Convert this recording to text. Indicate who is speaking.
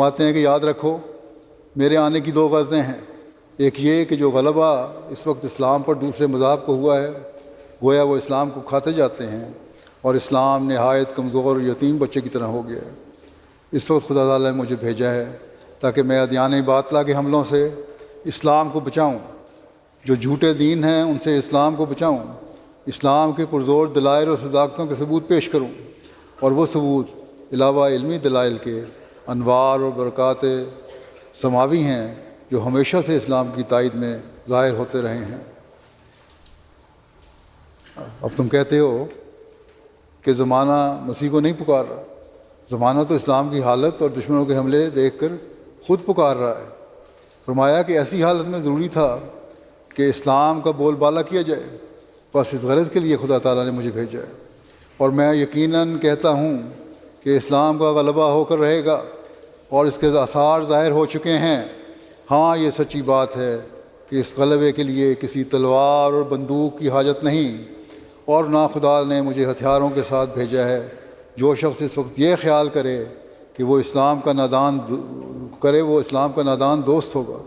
Speaker 1: فرماتے ہیں کہ یاد رکھو میرے آنے کی 2 غرضیں ہیں، ایک یہ کہ جو غلبہ اس وقت اسلام پر دوسرے مذاہب کو ہوا ہے گویا وہ اسلام کو کھاتے جاتے ہیں اور اسلام نہایت کمزور اور یتیم بچے کی طرح ہو گیا ہے۔ اس وقت خدا تعالیٰ نے مجھے بھیجا ہے تاکہ میں ادیان باطلہ کے حملوں سے اسلام کو بچاؤں، جو جھوٹے دین ہیں ان سے اسلام کو بچاؤں، اسلام کے پرزور دلائل اور صداقتوں کے ثبوت پیش کروں، اور وہ ثبوت علاوہ علمی دلائل کے انوار اور برکات سماوی ہیں جو ہمیشہ سے اسلام کی تائید میں ظاہر ہوتے رہے ہیں۔ اب تم کہتے ہو کہ زمانہ مسیح کو نہیں پکار رہا، زمانہ تو اسلام کی حالت اور دشمنوں کے حملے دیکھ کر خود پکار رہا ہے۔ فرمایا کہ ایسی حالت میں ضروری تھا کہ اسلام کا بول بالا کیا جائے، بس اس غرض کے لیے خدا تعالیٰ نے مجھے بھیجا ہے، اور میں یقیناً کہتا ہوں کہ اسلام کا غلبہ ہو کر رہے گا اور اس کے آثار ظاہر ہو چکے ہیں۔ ہاں یہ سچی بات ہے کہ اس غلبے کے لیے کسی تلوار اور بندوق کی حاجت نہیں، اور نہ خدا نے مجھے ہتھیاروں کے ساتھ بھیجا ہے۔ جو شخص اس وقت یہ خیال کرے کہ وہ اسلام کا نادان دوست ہوگا